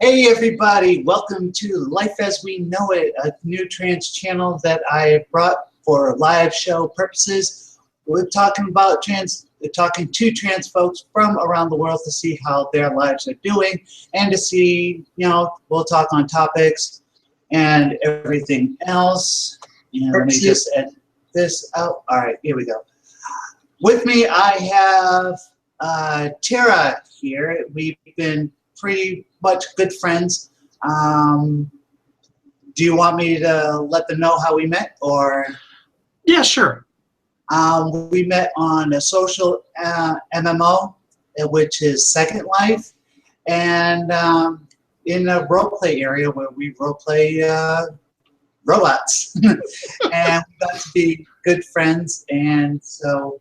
Hey everybody, welcome to Life as We Know It, a new trans channel that I brought for live show purposes. We're talking to trans folks from around the world to see how their lives are doing and to see, we'll talk on topics and everything else. And let me just edit this out. All right, here we go. With me, I have Tera here. We've been pretty much good friends. Do you want me to let them know how we met, or? Yeah, sure. We met on a social MMO, which is Second Life, and in a roleplay area where we roleplay robots. And we got to be good friends, and so,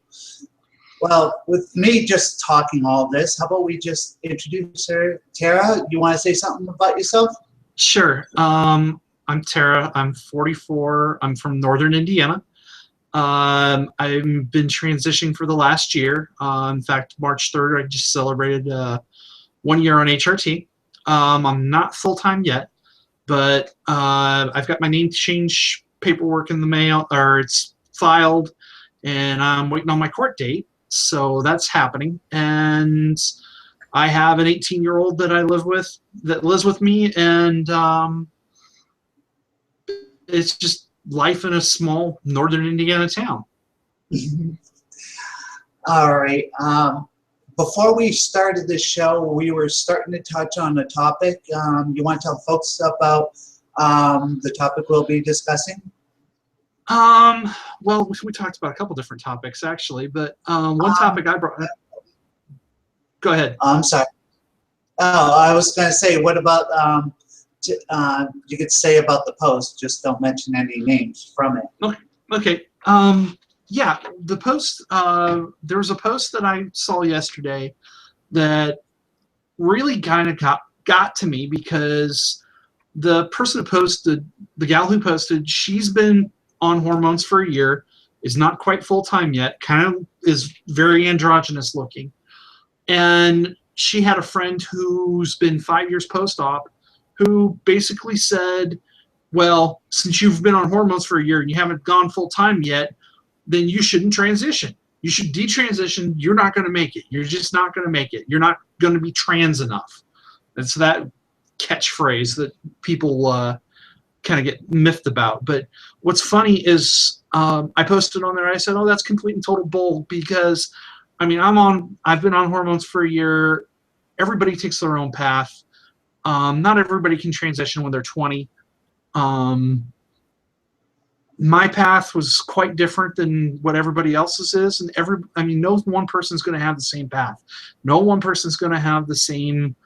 well, with me just talking all this, how about we just introduce her? Tera, you want to say something about yourself? Sure. I'm Tera. I'm 44. I'm from Northern Indiana. I've been transitioning for the last year. In fact, March 3rd, I just celebrated 1 year on HRT. I'm not full-time yet, but I've got my name change paperwork in the mail, or it's filed, and I'm waiting on my court date. So that's happening, and I have an 18-year-old that I live with, that lives with me, and it's just life in a small Northern Indiana town. All right. Before we started this show, we were starting to touch on a topic. You want to tell folks about the topic we'll be discussing? Well, we talked about a couple different topics actually, but one topic I brought. Go ahead. I'm sorry. Oh, I was going to say, what about you could say about the post? Just don't mention any names from it. Okay. Yeah, the post. There was a post that I saw yesterday that really kind of got to me, because the person who posted, the gal who posted, she's been on hormones for a year, is not quite full-time yet, kind of is very androgynous looking, and she had a friend who's been 5 years post-op who basically said, well, since you've been on hormones for a year and you haven't gone full-time yet, then you shouldn't transition. You should detransition. You're not going to make it. You're just not going to make it. You're not going to be trans enough. It's that catchphrase that people kind of get miffed about. But what's funny is I posted on there, I said, oh, that's complete and total bull, because I mean, I've been on hormones for a year. Everybody takes their own path. Not everybody can transition when they're 20. My path was quite different than what everybody else's is, and no one person's going to have the same path. No one person's going to have the same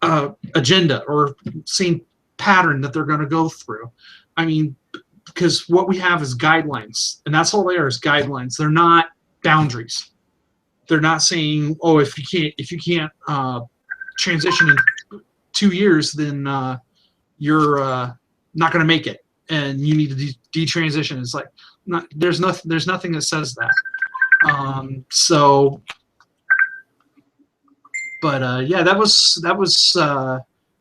agenda or same pattern that they're going to go through. I mean, because what we have is guidelines, and that's all they are, is guidelines. They're not boundaries. They're not saying, oh, if you can't transition in 2 years, then you're not going to make it, and you need to detransition. It's like, there's nothing that says that. Yeah, that was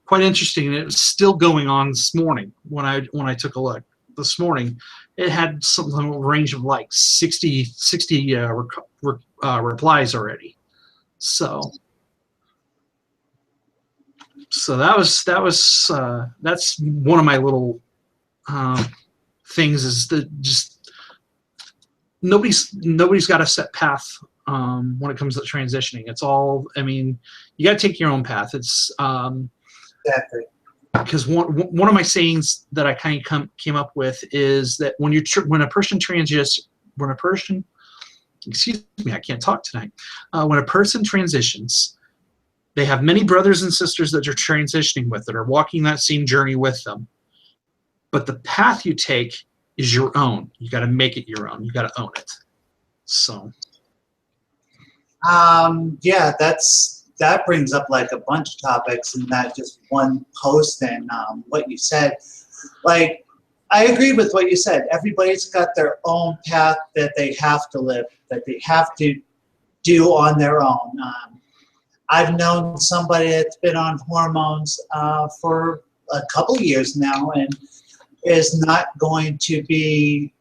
quite interesting, and it was still going on this morning when I took a look. This morning, it had something a range of like 60 replies already. So that's one of my little things, is that just nobody's got a set path when it comes to transitioning. It's all, I mean, you got to take your own path. It's Exactly. Because one of my sayings that I kind of came up with is that when a person, excuse me, I can't talk tonight. When a person transitions, they have many brothers and sisters that are transitioning with, that are walking that same journey with them. But the path you take is your own. You got to make it your own. You got to own it. So. Yeah, that brings up like a bunch of topics in that just one post, and what you said. Like, I agree with what you said. Everybody's got their own path that they have to live, that they have to do on their own. I've known somebody that's been on hormones for a couple of years now and is not going to be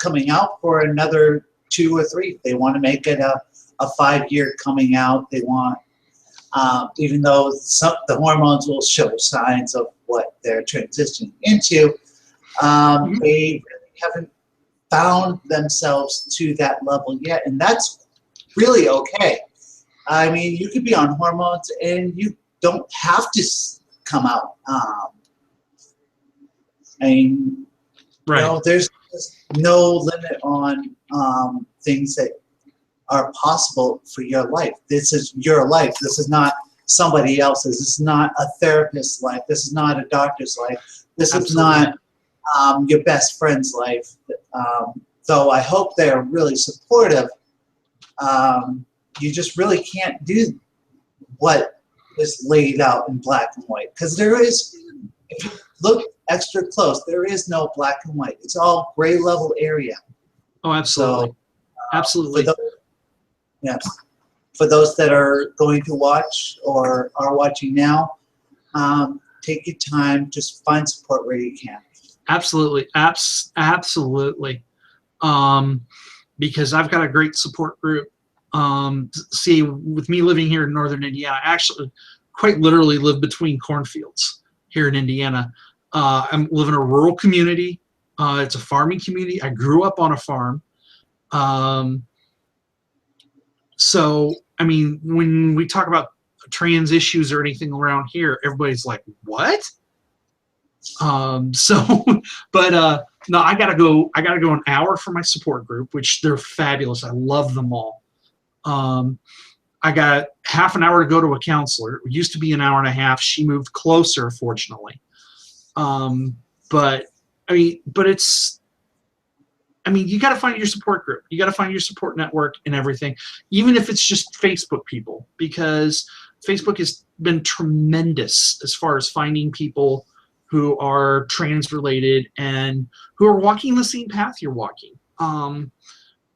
coming out for another 2 or 3. They want to make it a 5-year coming out. They want, even though the hormones will show signs of what they're transitioning into, they really haven't found themselves to that level yet, and that's really okay. I mean, you could be on hormones and you don't have to come out. I mean, Right. you know, there's no limit on things that are possible for your life. This is your life. This is not somebody else's. This is not a therapist's life. This is not a doctor's life. This Absolutely. is not your best friend's life. Though I hope they're really supportive, you just really can't do what is laid out in black and white. Because there is, if you look extra close, there is no black and white. It's all gray level area. Oh, absolutely. So, Absolutely. For those that are going to watch or are watching now, take your time. Just find support where you can. Absolutely. Absolutely. Because I've got a great support group. See, with me living here in northern Indiana, I actually quite literally live between cornfields here in Indiana. I live in a rural community. It's a farming community. I grew up on a farm. So, I mean, when we talk about trans issues or anything around here, everybody's like, what? But no, I gotta go an hour for my support group, which they're fabulous. I love them all. I got half an hour to go to a counselor. It used to be an hour and a half. She moved closer, fortunately. But you got to find your support group. You got to find your support network and everything, even if it's just Facebook people, because Facebook has been tremendous as far as finding people who are trans related and who are walking the same path you're walking.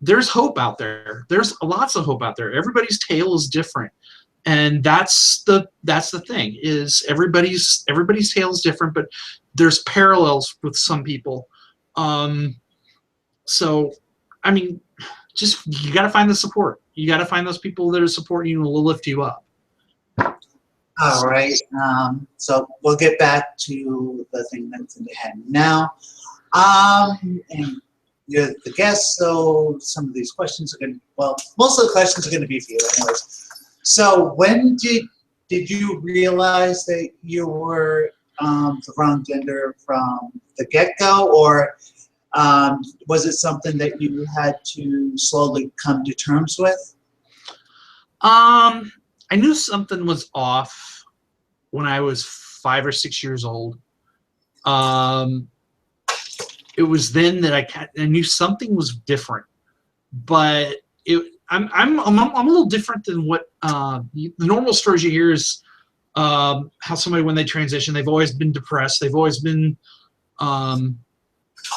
There's hope out there. There's lots of hope out there. Everybody's tale is different. And that's the thing, is everybody's tale is different, but there's parallels with some people. So, I mean, just, you got to find the support. You got to find those people that are supporting you and will lift you up. All right. So we'll get back to the thing that's in the head now. And you're the guest, so some of these questions are going to, well, most of the questions are going to be for you anyways. So when did you realize that you were the wrong gender from the get-go, or was it something that you had to slowly come to terms with? I knew something was off when I was 5 or 6 years old. It was then that I knew something was different, but I'm a little different than what the normal stories you hear is how somebody, when they transition, they've always been depressed, they've always been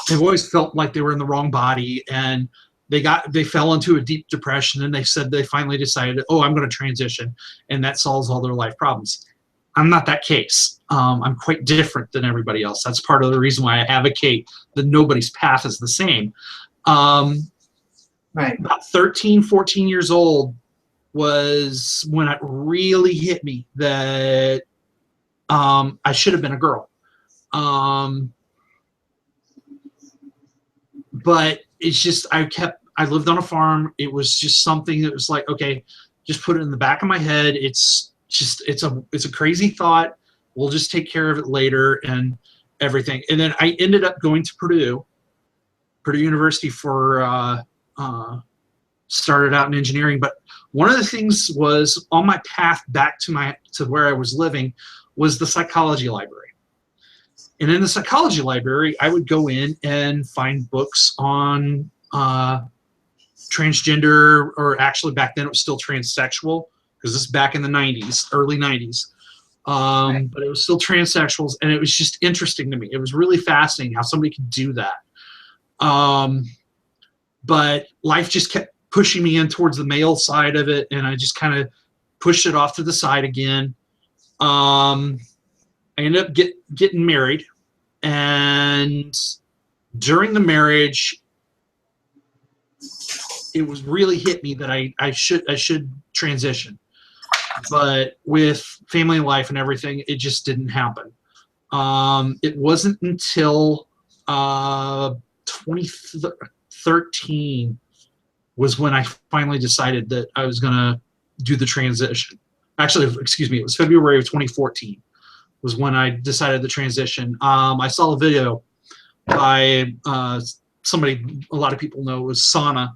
they've always felt like they were in the wrong body, and they fell into a deep depression, and they said they finally decided, oh, I'm going to transition, and that solves all their life problems. I'm not that case. I'm quite different than everybody else. That's part of the reason why I advocate that nobody's path is the same. Right. About 13, 14 years old was when it really hit me that I should have been a girl. But it's just, I lived on a farm. It was just something that was like, okay, just put it in the back of my head. It's a crazy thought. We'll just take care of it later and everything. And then I ended up going to Purdue University for, started out in engineering. But one of the things was on my path back to where I was living was the psychology library. And in the psychology library, I would go in and find books on transgender, or actually back then it was still transsexual, because this is back in the 90s, early 90s. But it was still transsexuals, and it was just interesting to me. It was really fascinating how somebody could do that. But life just kept pushing me in towards the male side of it, and I just kind of pushed it off to the side again. I ended up getting married, and during the marriage, it was really hit me that I should transition, but with family life and everything, it just didn't happen. It wasn't until 2013 was when I finally decided that I was gonna do the transition. Actually, excuse me, it was February of 2014 was when I decided the transition. I saw a video by somebody a lot of people know, was Sana,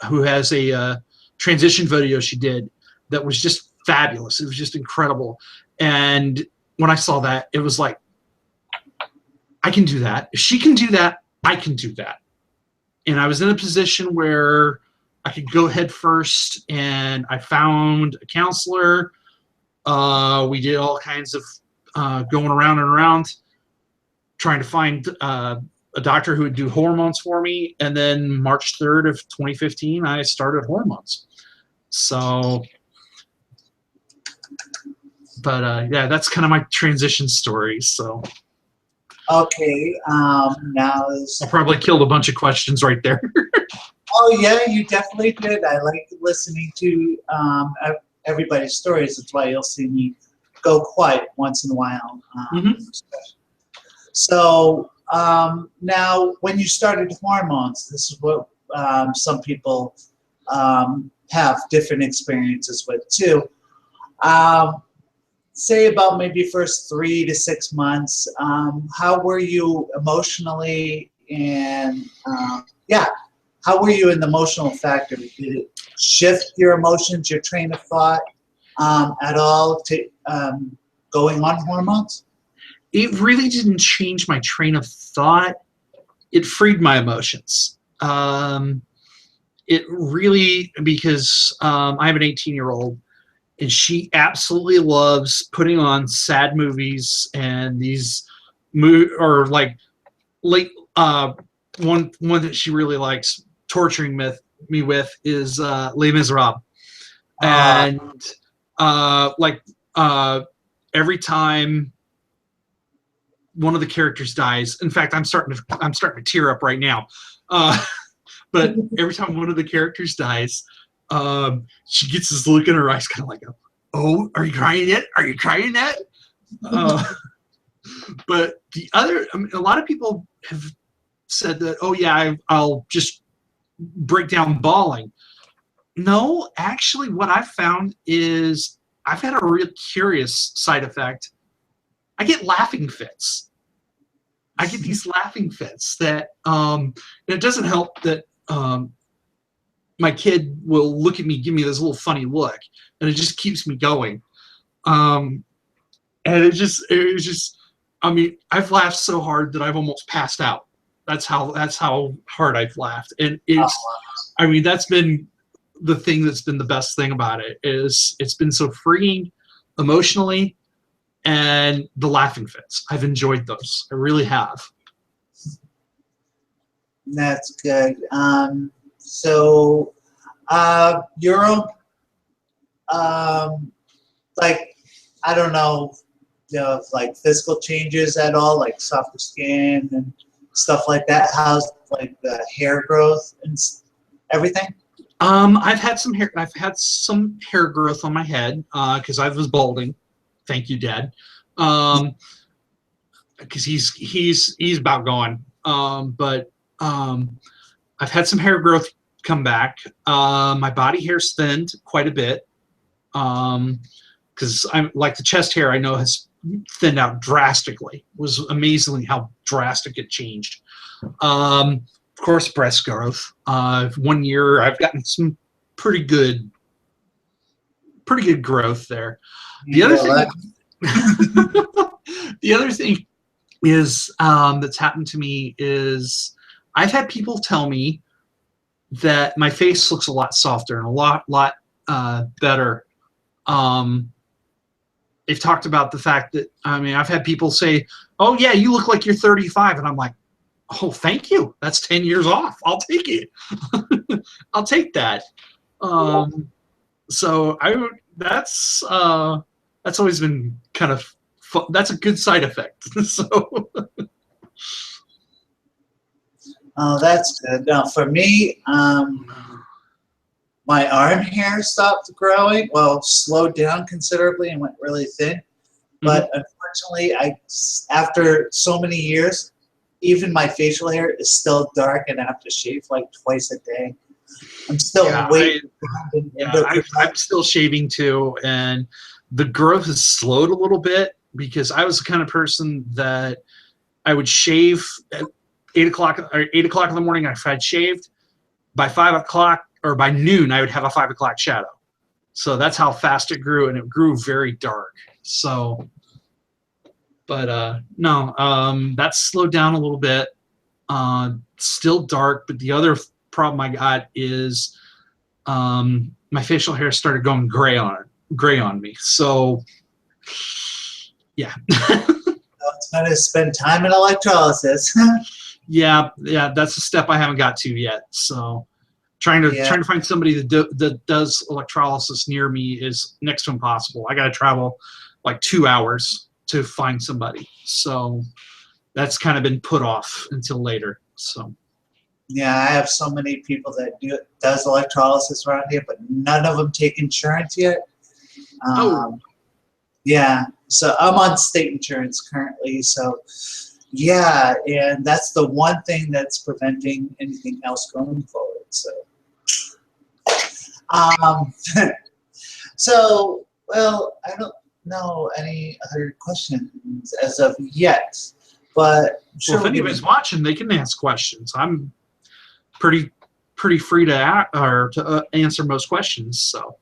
who has a transition video she did that was just fabulous. It was just incredible. And when I saw that, it was like, I can do that. If she can do that, I can do that. And I was in a position where I could go head first, and I found a counselor. We did all kinds of going around and around trying to find a doctor who would do hormones for me. And then March 3rd of 2015, I started hormones. So, but yeah, that's kind of my transition story. So. Okay, now I probably killed a bunch of questions right there. Oh yeah, you definitely did. I like listening to everybody's stories. That's why you'll see me go quiet once in a while. So now, when you started hormones, this is what some people have different experiences with too. Say about maybe first 3 to 6 months, how were you emotionally, and yeah, how were you in the emotional factor? Did it shift your emotions, your train of thought at all to going on hormones? It really didn't change my train of thought. It freed my emotions. It really, because I have an 18-year-old, and she absolutely loves putting on sad movies and these or like late one that she really likes torturing me with is Les Miserables. And every time one of the characters dies, in fact, I'm starting to tear up right now. But every time one of the characters dies, she gets this look in her eyes, kind of like, "Oh, are you crying yet? Are you crying yet?" But the other, I mean, a lot of people have said that, "Oh yeah, I'll just break down bawling." No, actually, what I've found is I've had a real curious side effect. I get laughing fits. I get these laughing fits that it doesn't help that my kid will look at me, give me this little funny look, and it just keeps me going. And it just, I mean, I've laughed so hard that I've almost passed out. That's how hard I've laughed. And I mean, that's been the thing that's been the best thing about it, is it's been so freeing emotionally, and the laughing fits. I've enjoyed those. I really have. That's good. So, you're like, I don't know, like physical changes at all, like softer skin and stuff like that. How's like the hair growth and everything? I've had some hair growth on my head because I was balding. Thank you, Dad. Because he's about gone. But I've had some hair growth come back. My body hair's thinned quite a bit. Because I'm like, the chest hair I know has thinned out drastically. It was amazingly how drastic it changed. Of course, breast growth. 1 year I've gotten some pretty good growth there. The other thing is that's happened to me is I've had people tell me that my face looks a lot softer and a lot better. They've talked about the fact that, I mean, I've had people say, "Oh yeah, you look like you're 35," and I'm like, "Oh, thank you. That's 10 years off. I'll take it. I'll take that." So that's always been kind of fun. That's a good side effect. So Oh, that's good. Now, for me, my arm hair stopped growing. Well, slowed down considerably and went really thin. But unfortunately, after so many years, even my facial hair is still dark, and I have to shave like twice a day. I'm still waiting. I'm still shaving too, and the growth has slowed a little bit because I was the kind of person that I would shave at 8 o'clock or 8 o'clock in the morning. If I'd shaved by 5 o'clock or by noon, I would have a 5 o'clock shadow. So that's how fast it grew, and it grew very dark. So, but no, that's slowed down a little bit. Still dark, but the other problem I got is my facial hair started going gray on me. So, yeah. It's going to spend time in electrolysis. yeah, that's a step I haven't got to yet. So, trying to find somebody that does electrolysis near me is next to impossible. I got to travel like 2 hours to find somebody. So, that's kind of been put off until later. So. Yeah, I have so many people that does electrolysis around here, but none of them take insurance yet. Yeah, so I'm on state insurance currently. So, yeah, and that's the one thing that's preventing anything else going forward. So, so well, I don't know any other questions as of yet, but sure, if anybody's watching, they can ask questions. I'm pretty free to answer most questions. So.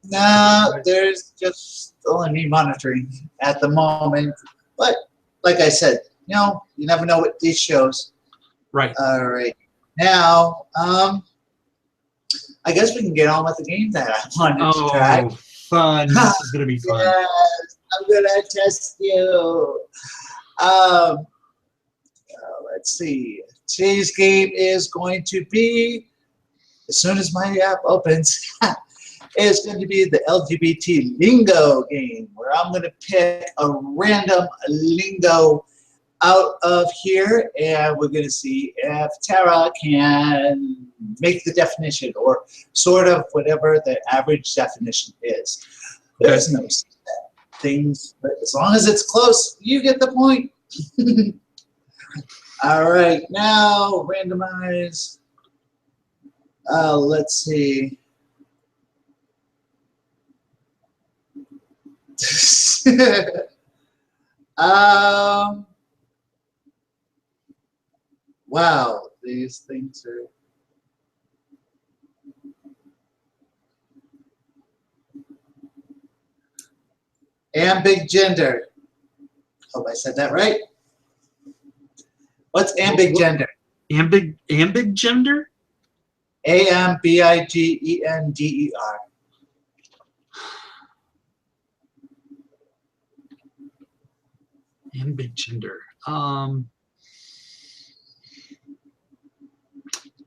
No, there's just only me monitoring at the moment. But like I said, you never know what these shows. Right. All right. Now, I guess we can get on with the game that I wanted to try. Oh, fun. This is going to be fun. Yes, I'm going to test you. Let's see. Today's game is going to be, as soon as my app opens, is going to be the LGBT lingo game, where I'm going to pick a random lingo out of here, and we're going to see if Tara can make the definition, or sort of whatever the average definition is. There's no things, but as long as it's close, you get the point. All right, now randomize. Let's see. Wow, these things are. Ambigender. Hope I said that right. What's ambigender? Ambigender? A-M-B-I-G-E-N-D-E-R. Ambigender.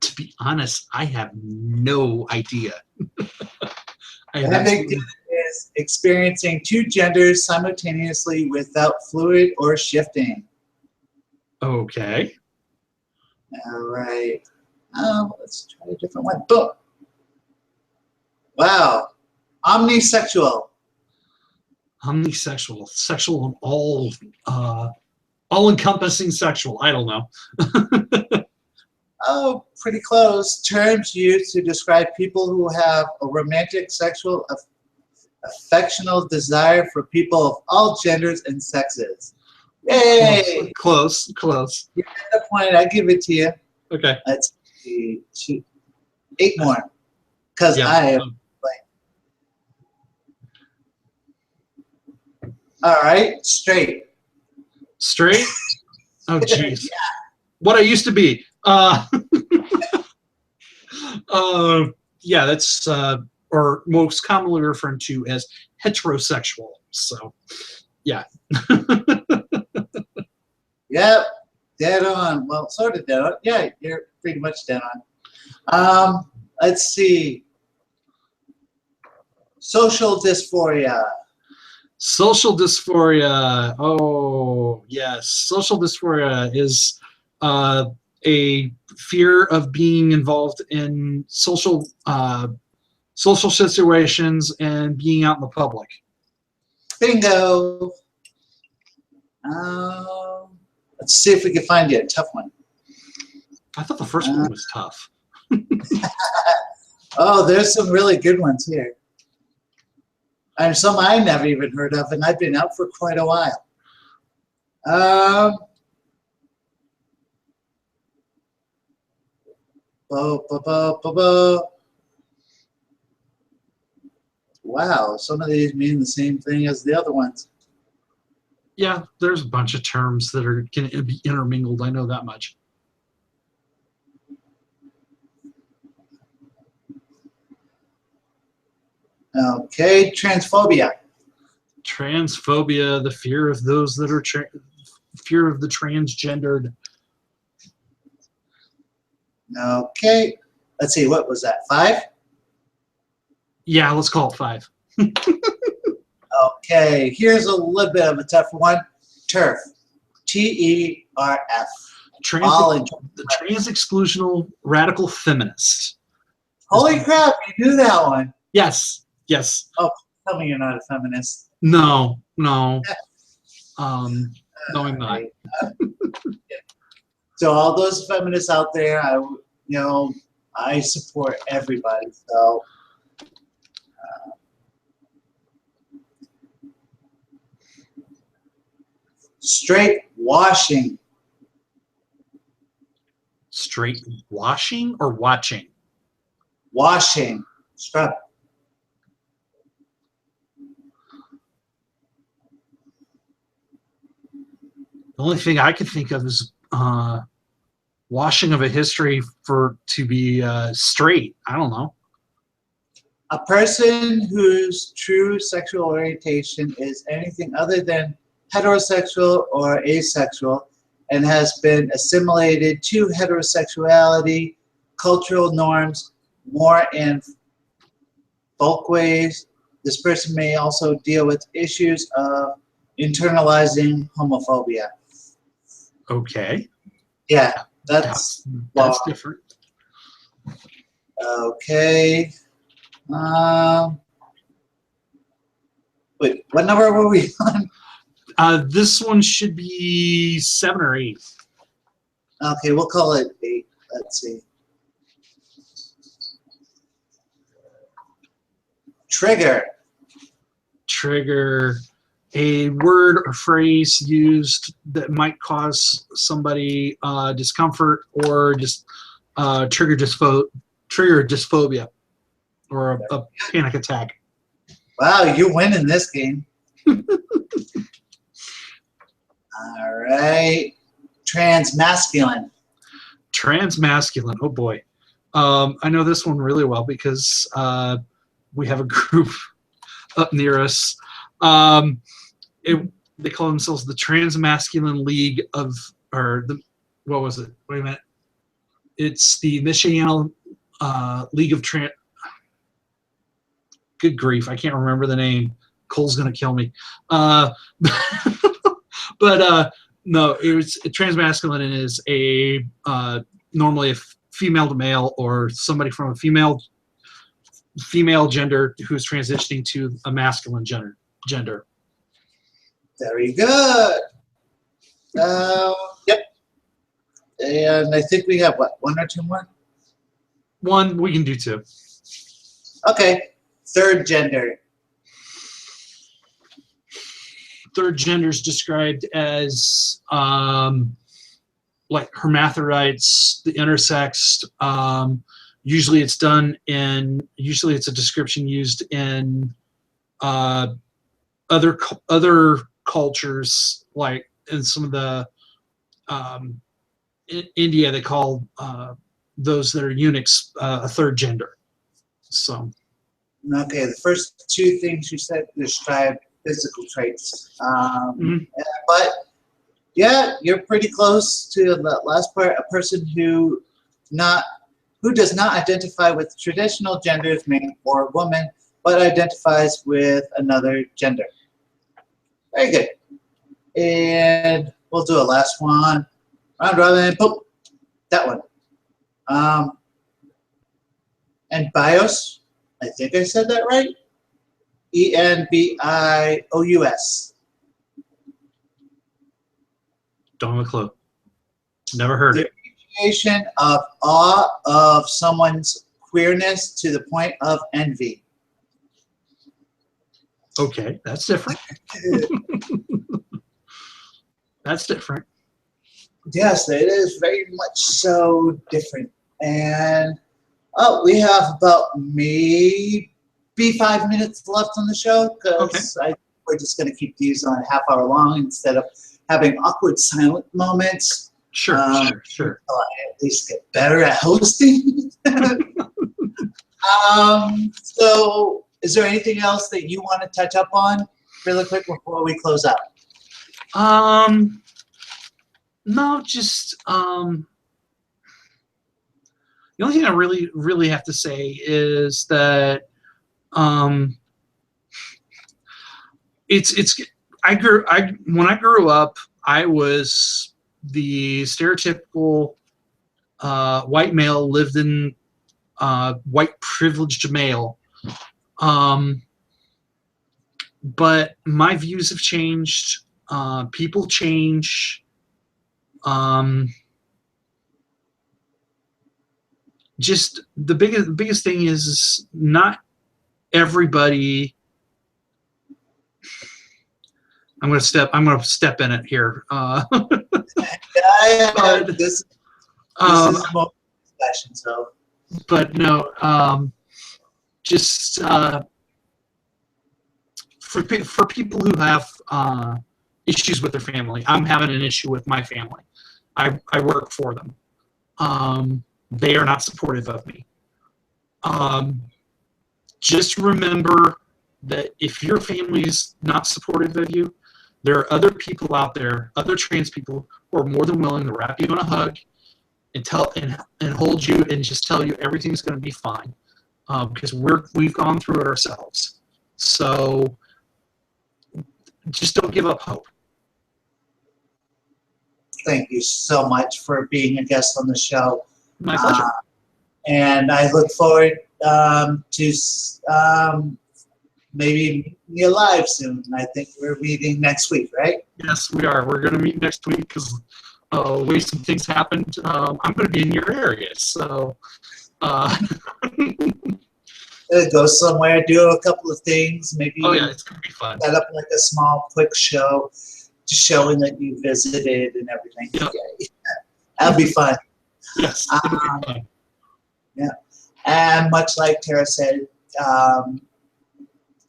To be honest, I have no idea. Ambigender is experiencing two genders simultaneously without fluid or shifting. Okay. All right. Let's try a different one. Boom. Wow. Omnisexual. Omnisexual. Sexual, all-encompassing sexual. I don't know. Oh, pretty close. Terms used to describe people who have a romantic, sexual, affectional desire for people of all genders and sexes. Yay! Close. You get the point. I give it to you. Okay. Let's see. 8 more. Because I have all right. Straight. Straight? Oh, jeez. Yeah. What I used to be. Yeah, that's or most commonly referred to as heterosexual. So, yeah. Yep, dead on. Well, sort of dead on. Yeah, you're pretty much dead on. Let's see. Social dysphoria. Social dysphoria. Oh, yes. Social dysphoria is a fear of being involved in social situations and being out in the public. Bingo. Let's see if we can find you a tough one. I thought the first one was tough. Oh, there's some really good ones here. And some I never even heard of, and I've been out for quite a while. Wow, some of these mean the same thing as the other ones. Yeah, there's a bunch of terms that are going to be intermingled. I know that much. Okay, transphobia. Transphobia, the fear of those that are fear of the transgendered. Okay, let's see, what was that, 5? Yeah, let's call it 5. Okay, here's a little bit of a tougher one. TERF. T-E-R-F. The trans-exclusional radical feminist. Holy crap, you knew that one. Yes, yes. Oh, tell me you're not a feminist. No, no. No, I'm not. So all those feminists out there, I support everybody. So straight washing. Straight washing or watching? Washing. Scrub. The only thing I could think of is washing of a history to be straight. I don't know. A person whose true sexual orientation is anything other than heterosexual or asexual and has been assimilated to heterosexuality, cultural norms, more in folk ways. This person may also deal with issues of internalizing homophobia. Okay. Yeah, that's different. Okay. Wait, what number were we on? This one should be 7 or 8. Okay, we'll call it 8. Let's see. Trigger. Trigger. A word or phrase used that might cause somebody discomfort or just trigger dysphobia or a panic attack. Wow, you win in this game. All right. Transmasculine. Transmasculine. Oh boy. I know this one really well because we have a group up near us. They call themselves the Transmasculine League of, what was it? Wait a minute. It's the Michigan League of good grief, I can't remember the name. Cole's gonna kill me. But no, it was transmasculine is a normally a female to male or somebody from a female gender who's transitioning to a masculine gender. Very good. Yep. And I think we have, what, 1 or 2 more? 1, we can do 2. Okay. Third gender. Third gender is described as like hermaphrodites, the intersex. Usually it's a description used in other cultures, like in some of the in India they call those that are eunuchs a third gender. So Okay, the first 2 things you said describe physical traits. But yeah, you're pretty close to the last part. A person who does not identify with traditional genders, man or woman, but identifies with another gender. Very good. And we'll do a last one. Round robin, boom. That one. And BIOS, I think I said that right. ENBIOUS. Don't have a clue. Never heard it. Appreciation of awe of someone's queerness to the point of envy. Okay, that's different. That's different. Yes, it is very much so different. And we have about maybe 5 minutes left on the show because we're just going to keep these on half-hour long instead of having awkward silent moments. Sure, sure. I at least get better at hosting. So is there anything else that you want to touch up on really quick before we close out? No, just the only thing I really have to say is that when I grew up, I was the stereotypical white male, lived in white privileged male. But my views have changed. People change. Just the biggest thing is not everybody. I'm gonna step in it here. This is more discussion, so. But no, just for people who have issues with their family. I'm having an issue with my family. I work for them. They are not supportive of me. Just remember that if your family's not supportive of you, there are other people out there, other trans people, who are more than willing to wrap you in a hug and hold you and just tell you everything's going to be fine, because we've gone through it ourselves. So just don't give up hope. Thank you so much for being a guest on the show. My pleasure. And I look forward to maybe you're live soon. I think we're meeting next week, right? Yes, we are. We're going to meet next week because the way some things happened, I'm going to be in your area. So go somewhere, do a couple of things, maybe it's going to be fun. Set up like a small, quick show, just showing that you visited and everything. Yep. Yeah. That'll be fun. Yes, it'll be fun. Yeah, and much like Tara said,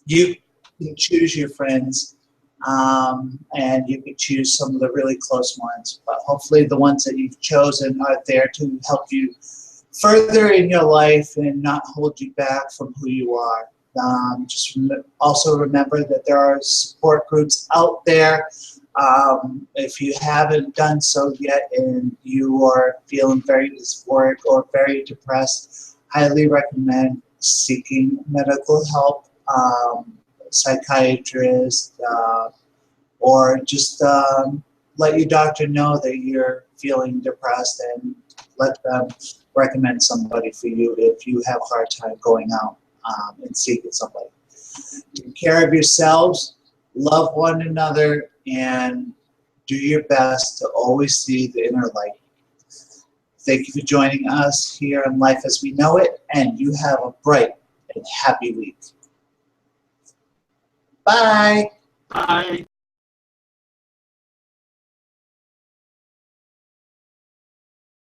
you can choose your friends, and you can choose some of the really close ones. But hopefully, the ones that you've chosen are there to help you further in your life and not hold you back from who you are. Also remember that there are support groups out there. If you haven't done so yet and you are feeling very dysphoric or very depressed, highly recommend seeking medical help, psychiatrist, or just let your doctor know that you're feeling depressed and let them recommend somebody for you if you have a hard time going out and seeking somebody. Take care of yourselves, love one another, and do your best to always see the inner light. Thank you for joining us here on Life as We Know It, and you have a bright and happy week. Bye. Bye.